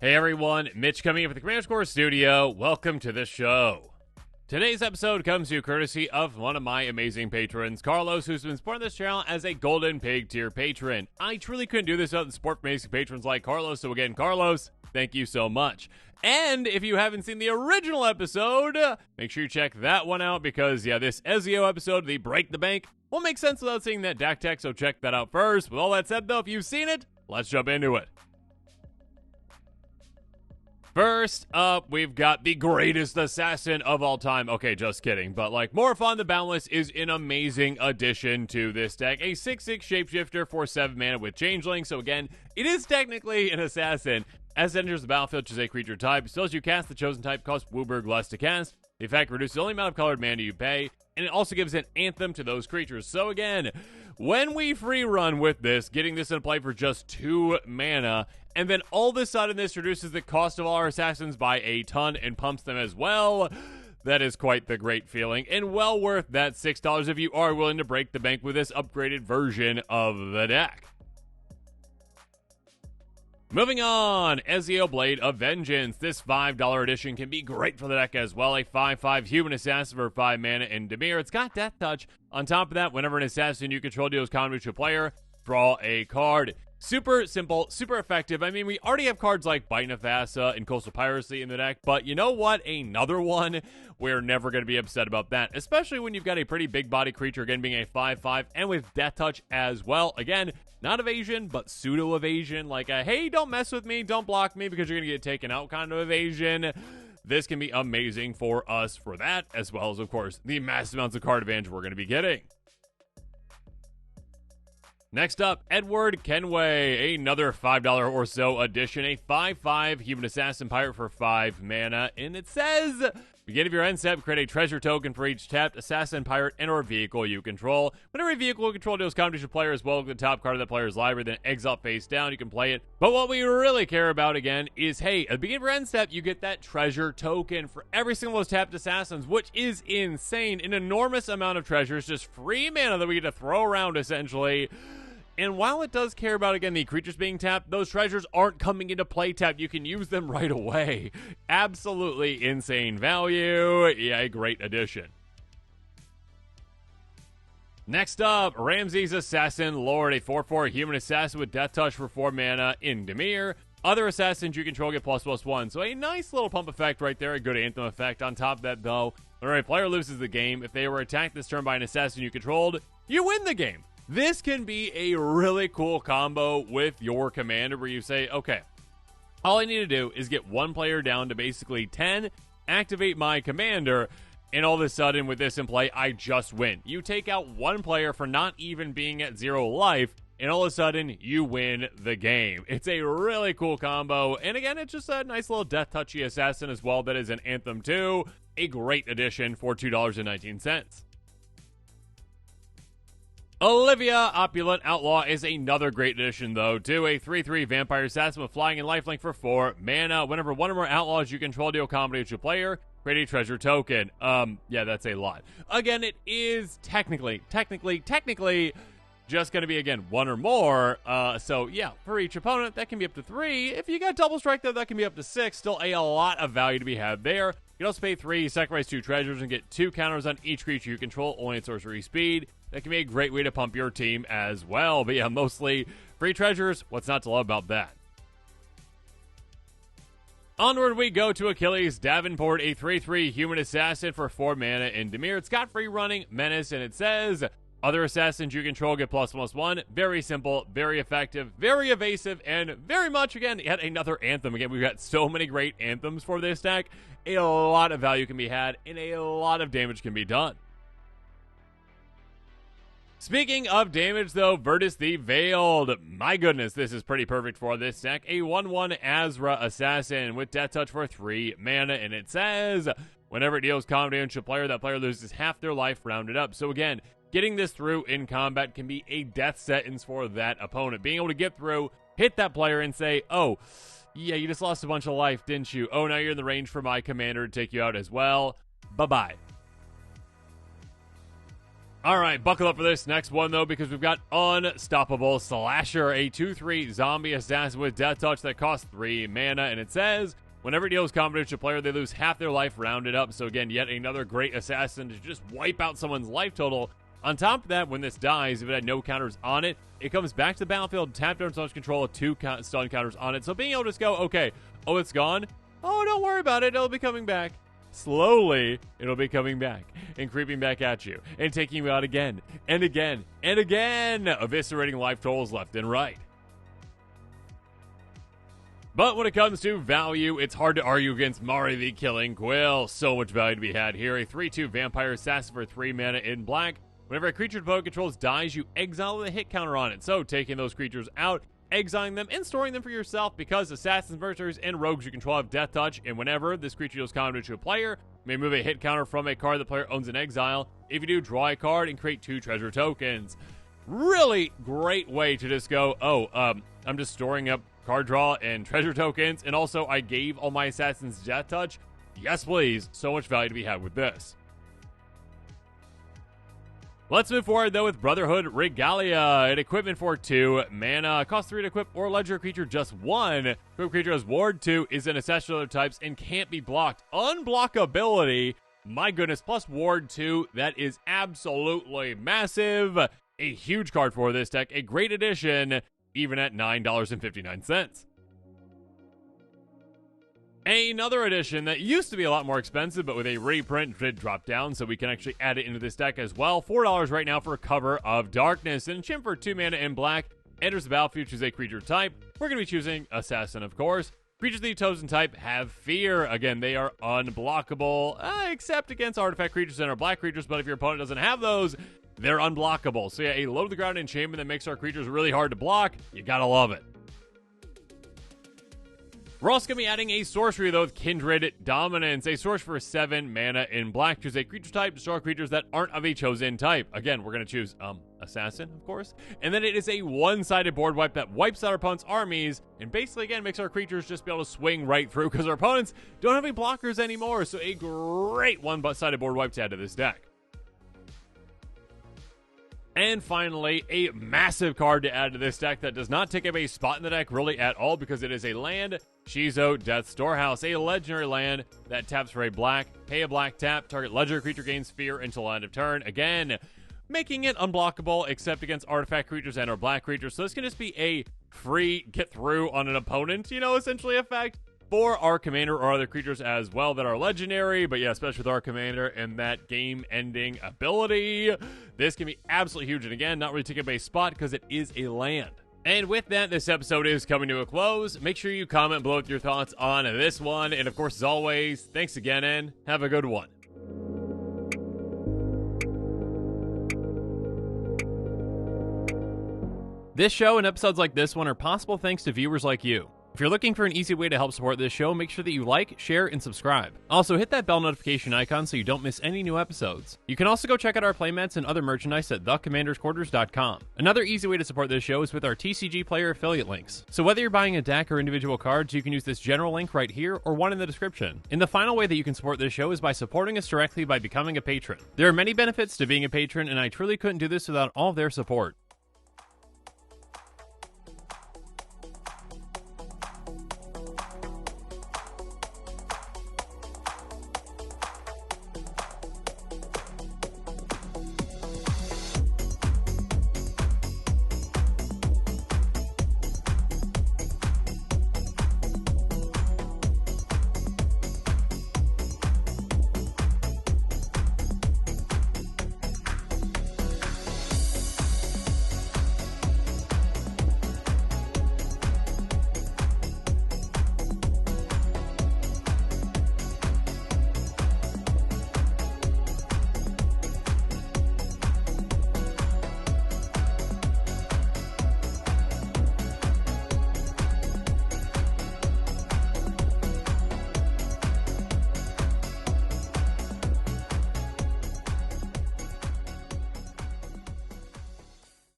Hey everyone, Mitch coming in from the Commander Core Studio. Welcome to the show. Today's episode comes to you courtesy of one of my amazing patrons, Carlos, who's been supporting this channel as a Golden Pig tier patron. I truly couldn't do this without the support from amazing patrons like Carlos, so again, Carlos, thank you so much. And if you haven't seen the original episode, make sure you check that one out because, yeah, this Ezio episode, the Break the Bank, won't make sense without seeing that deck tech, so check that out first. With all that said, though, if you've seen it, let's jump into it. First up, we've got the greatest assassin of all time. Okay, just kidding. But, Morphon the Boundless is an amazing addition to this deck. A 6/6 shapeshifter for 7 mana with changeling. So, again, it is technically an assassin. As it enters the battlefield, choose a creature type. Still, as you cast the chosen type, costs Wooburg less to cast. The effect reduces the only amount of colored mana you pay. And it also gives an anthem to those creatures. So, again, when we free run with this, getting this in play for just 2 mana, and then all of a sudden this reduces the cost of all our assassins by a ton and pumps them as well, that is quite the great feeling, and well worth that $6 if you are willing to break the bank with this upgraded version of the deck. Moving on, Ezio Blade of Vengeance. This $5 edition can be great for the deck as well. A 5/5 human assassin for 5 mana in Dimir. It's got Death Touch. On top of that, whenever an assassin you control deals combat to a player, draw a card. Super simple, super effective. I mean, we already have cards like Bite Nefasa and Coastal Piracy in the deck, but you know what? Another one, we're never going to be upset about that, especially when you've got a pretty big body creature, again, being a 5/5, and with Death Touch as well. Again, not evasion, but pseudo-evasion, like a, hey, don't mess with me, don't block me because you're going to get taken out kind of evasion. This can be amazing for us for that, as well as, of course, the massive amounts of card advantage we're going to be getting. Next up, Edward Kenway, another $5 or so addition, a 5/5 human assassin pirate for 5 mana, and it says, beginning of your end step, create a treasure token for each tapped assassin, pirate, and or vehicle you control. Whenever a vehicle you control deals combat to your player as well as the top card of that player's library, then exile face down, you can play it. But what we really care about, again, is, hey, at the beginning of your end step, you get that treasure token for every single of those tapped assassins, which is insane. An enormous amount of treasures, just free mana that we get to throw around, essentially. And while it does care about, again, the creatures being tapped, those treasures aren't coming into play tapped. You can use them right away. Absolutely insane value. Yeah, a great addition. Next up, Ramsays Assassin Lord, a 4/4 human assassin with Death Touch for 4 mana in Dimir. Other assassins you control get ++1. So a nice little pump effect right there, a good anthem effect. On top of that, though, when a player loses the game, if they were attacked this turn by an assassin you controlled, you win the game. This can be a really cool combo with your commander where you say, okay, all I need to do is get one player down to basically 10, activate my commander, and all of a sudden with this in play, I just win. You take out one player for not even being at 0 life, and all of a sudden, you win the game. It's a really cool combo, and again, it's just a nice little death touchy assassin as well that is an anthem too. A great addition for $2.19. Olivia, Opulent Outlaw is another great addition, though, to a 3/3 vampire assassin with flying and lifelink for 4 mana. Whenever one or more outlaws you control deal combat with your player, create a treasure token. Yeah, that's a lot. Again, it is technically just going to be, again, 1 or more. So, yeah, for each opponent, that can be up to 3. If you got double strike, though, that can be up to 6. Still a lot of value to be had there. You can also pay 3, sacrifice 2 treasures, and get 2 counters on each creature you control, only at sorcery speed. That can be a great way to pump your team as well. But yeah, mostly free treasures. What's not to love about that? Onward we go to Achilles Davenport, a 3/3 human assassin for 4 mana in Dimir. It's got free running, menace, and it says, other assassins you control get ++1. Very simple, very effective, very evasive, and very much, again, yet another anthem. Again, we've got so many great anthems for this deck. A lot of value can be had, and a lot of damage can be done. Speaking of damage, though, Verdice the Veiled. My goodness, this is pretty perfect for this deck. A 1/1 Azra Assassin with Death Touch for 3 mana, and it says, whenever it deals combat damage to a player, that player loses half their life rounded up. So again, getting this through in combat can be a death sentence for that opponent. Being able to get through, hit that player, and say, oh, yeah, you just lost a bunch of life, didn't you? Oh, now you're in the range for my commander to take you out as well. Bye-bye. All right, buckle up for this next one, though, because we've got Unstoppable Slasher, a 2/3 zombie assassin with Death Touch that costs 3 mana, and it says, whenever it deals combat to a player, they lose half their life rounded up. So again, yet another great assassin to just wipe out someone's life total. On top of that, when this dies, if it had no counters on it, it comes back to the battlefield, tapped on stun control with 2 stun counters on it. So being able to just go, okay, oh, it's gone? Oh, don't worry about it, it'll be coming back. Slowly, it'll be coming back and creeping back at you and taking you out again and again and again, eviscerating life totals left and right. But when it comes to value, it's hard to argue against Mari the Killing Quill. So much value to be had here. A 3/2 vampire assassin for 3 mana in black. Whenever a creature opponent controls dies, you exile with a hit counter on it. So taking those creatures out, exiling them, and storing them for yourself, because assassins, mercenaries, and rogues you control have Death Touch, and whenever this creature deals combat to a player, you may move a hit counter from a card the player owns in exile. If you do, draw a card and create 2 treasure tokens. Really great way to just go, I'm just storing up card draw and treasure tokens, and also I gave all my assassins Death Touch. Yes, please. So much value to be had with this. Let's move forward, though, with Brotherhood Regalia, an equipment for 2 mana. Costs 3 to equip or legendary creature just 1. Equip creature has Ward 2, is an essential other types, and can't be blocked. Unblockability, my goodness, plus Ward 2, that is absolutely massive. A huge card for this deck, a great addition, even at $9.59. Another edition that used to be a lot more expensive, but with a reprint did drop down, so we can actually add it into this deck as well. $4 right now for Cover of Darkness. And Chimp for 2 mana in black enters the battlefield, choose a creature type. We're going to be choosing Assassin, of course. Creatures of the chosen type have Fear. Again, they are unblockable, except against artifact creatures and our black creatures, but if your opponent doesn't have those, they're unblockable. So yeah, a low to the ground enchantment that makes our creatures really hard to block. You gotta love it. We're also going to be adding a sorcery, though, with Kindred Dominance. A sorcery for 7 mana in black. Choose a creature type, destroy creatures that aren't of a chosen type. Again, we're going to choose Assassin, of course. And then it is a one-sided board wipe that wipes out our opponent's armies, and basically, again, makes our creatures just be able to swing right through, because our opponents don't have any blockers anymore. So a great one-sided board wipe to add to this deck. And finally, a massive card to add to this deck that does not take up a spot in the deck really at all, because it is a land, Shizo Death Storehouse, a legendary land that taps for a black, pay a black tap, target legendary creature gains Fear until end of turn. Again, making it unblockable except against artifact creatures and or black creatures. So this can just be a free get through on an opponent, essentially effect for our commander or other creatures as well that are legendary. But yeah, especially with our commander and that game-ending ability, this can be absolutely huge. And again, not really taking up a spot because it is a land. And with that, this episode is coming to a close. Make sure you comment below with your thoughts on this one. And of course, as always, thanks again and have a good one. This show and episodes like this one are possible thanks to viewers like you. If you're looking for an easy way to help support this show, make sure that you like, share, and subscribe. Also, hit that bell notification icon so you don't miss any new episodes. You can also go check out our playmats and other merchandise at thecommandersquarters.com. Another easy way to support this show is with our TCG player affiliate links. So whether you're buying a deck or individual cards, you can use this general link right here or one in the description. And the final way that you can support this show is by supporting us directly by becoming a patron. There are many benefits to being a patron, and I truly couldn't do this without all of their support.